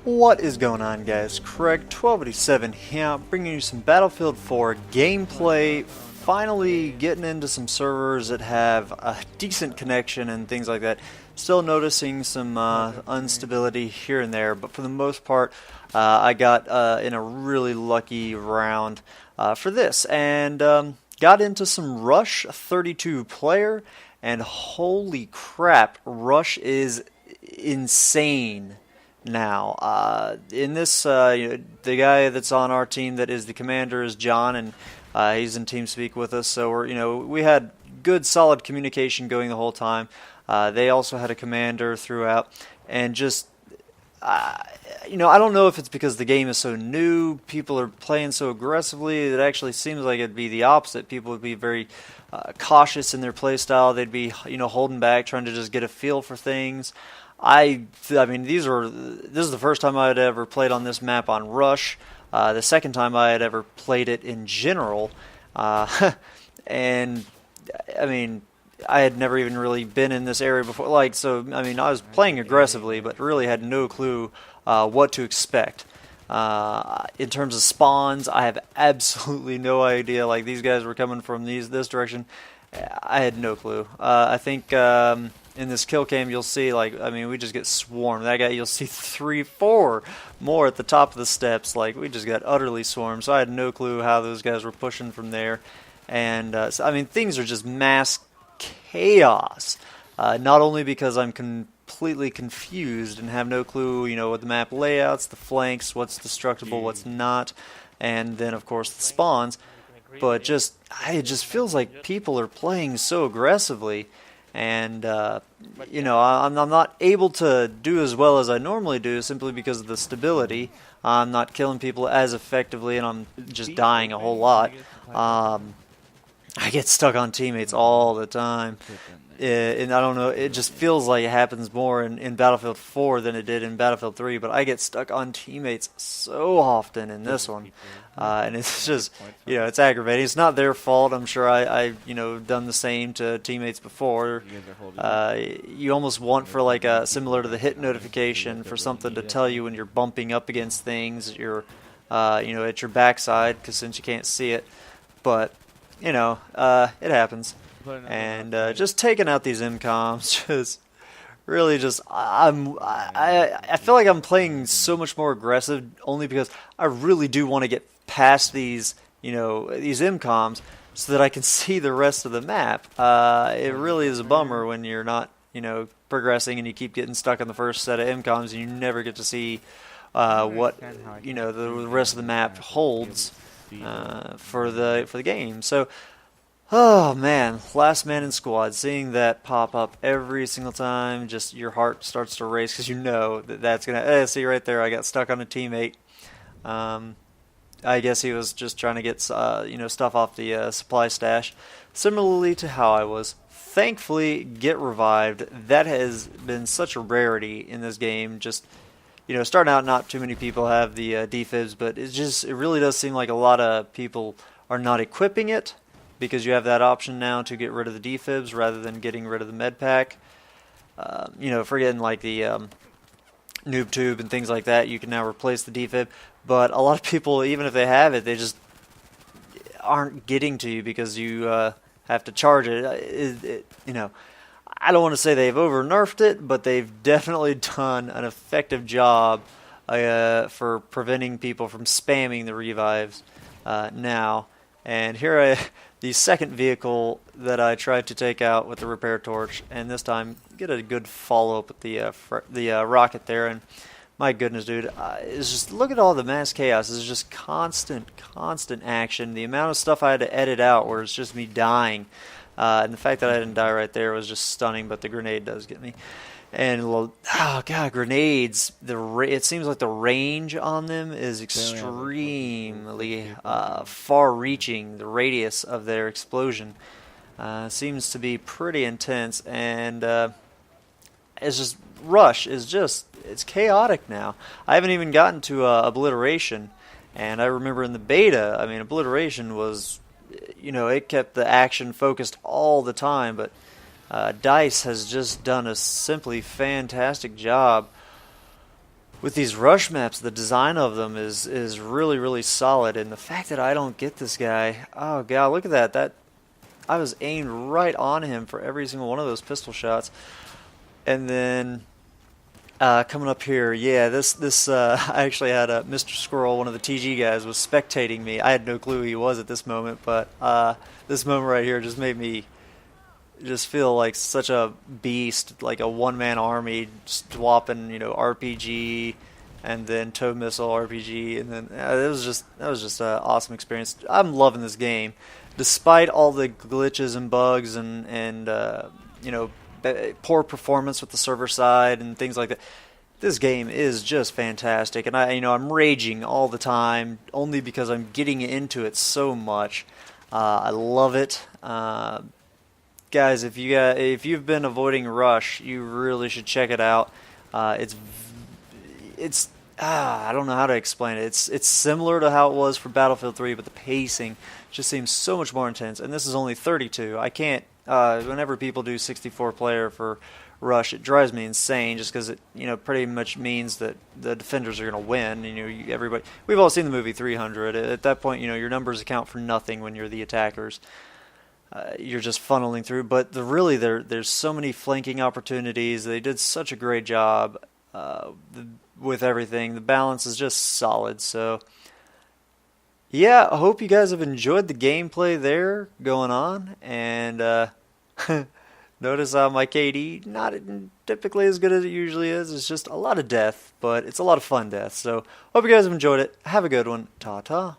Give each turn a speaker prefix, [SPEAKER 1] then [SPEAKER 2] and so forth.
[SPEAKER 1] What is going on, guys? Craig 1287 here, bringing you some Battlefield 4 gameplay. Finally getting into some servers that have a decent connection and things like that. Still noticing some instability here and there, but for the most part, I got in a really lucky round for this, and got into some Rush 32 player, and holy crap, Rush is insane. Now, in this, the guy that's on our team that is the commander is John, and he's in TeamSpeak with us. So we had good, solid communication going the whole time. They also had a commander throughout, and just, I don't know if it's because the game is so new, people are playing so aggressively. It actually seems like it'd be the opposite. People would be very cautious in their play style. They'd be, holding back, trying to just get a feel for things. I mean, this is the first time I had ever played on this map on Rush. The second time I had ever played it in general, and I mean, I had never even really been in this area before. I was playing aggressively, but really had no clue what to expect. In terms of spawns, I have absolutely no idea. Like, these guys were coming from this direction. I had no clue. I think in this kill cam you'll see, we just get swarmed. That guy, you'll see 3, 4 more at the top of the steps. Like, we just got utterly swarmed. So I had no clue how those guys were pushing from there. And things are just mass chaos. Not only because I'm completely confused and have no clue, what the map layouts, the flanks, what's destructible, what's not, and then of course the spawns, but it just feels like people are playing so aggressively, and I'm not able to do as well as I normally do simply because of the stability. I'm not killing people as effectively, and I'm just dying a whole lot. I get stuck on teammates all the time. And I don't know, it just feels like it happens more in Battlefield 4 than it did in Battlefield 3, but I get stuck on teammates so often in this one. And it's just, it's aggravating. It's not their fault. I'm sure I've done the same to teammates before. You almost want for similar to the hit notification for something to tell you when you're bumping up against things, you're, at your backside, because since you can't see it. But, it happens. And just taking out these MCOMs, just really I feel like I'm playing so much more aggressive only because I really do want to get past these these MCOMs so that I can see the rest of the map. It really is a bummer when you're not progressing and you keep getting stuck on the first set of MCOMs and you never get to see what the rest of the map holds for the game. So. Oh man, last man in squad, seeing that pop up every single time, just your heart starts to race because that's gonna. See right there, I got stuck on a teammate. I guess he was just trying to get stuff off the supply stash, similarly to how I was. Thankfully, get revived. That has been such a rarity in this game. Just starting out, not too many people have the defibs, but it really does seem like a lot of people are not equipping it, because you have that option now to get rid of the defibs rather than getting rid of the med pack. Forgetting like the noob tube and things like that, you can now replace the defib. But a lot of people, even if they have it, they just aren't getting to you because you have to charge it. I don't want to say they've over-nerfed it, but they've definitely done an effective job for preventing people from spamming the revives now. And here the second vehicle that I tried to take out with the repair torch, and this time get a good follow-up with the rocket there. And my goodness, dude, it's just, look at all the mass chaos. It's just constant action. The amount of stuff I had to edit out where it's just me dying. And the fact that I didn't die right there was just stunning, but the grenade does get me. And, oh god, grenades, it seems like the range on them is extremely far-reaching, the radius of their explosion. Seems to be pretty intense, and it's just, Rush is just, it's chaotic now. I haven't even gotten to Obliteration, and I remember in the beta, Obliteration was, it kept the action focused all the time, but DICE has just done a simply fantastic job with these rush maps, the design of them is really really solid, and the fact that I don't get this guy, oh god, look at that! That I was aimed right on him for every single one of those pistol shots, and then coming up here, yeah, this I actually had Mr. Squirrel, one of the TG guys, was spectating me. I had no clue who he was at this moment, but this moment right here just made me just feel like such a beast, like a one-man army, swapping, RPG, and then tow missile RPG, and then that was just an awesome experience. I'm loving this game, despite all the glitches and bugs and poor performance with the server side and things like that. This game is just fantastic, and I'm raging all the time only because I'm getting into it so much. I love it. Guys, if you've been avoiding Rush, you really should check it out. It's I don't know how to explain it. It's similar to how it was for Battlefield 3, but the pacing just seems so much more intense. And this is only 32. I can't. Whenever people do 64 player for Rush, it drives me insane just because it pretty much means that the defenders are going to win. Everybody. We've all seen the movie 300. At that point, your numbers account for nothing when you're the attackers. You're just funneling through, but there's so many flanking opportunities. They did such a great job with everything. The balance is just solid. So, yeah, I hope you guys have enjoyed the gameplay there going on. And notice how my KD not typically as good as it usually is. It's just a lot of death, but it's a lot of fun death. So, hope you guys have enjoyed it. Have a good one. Ta-ta.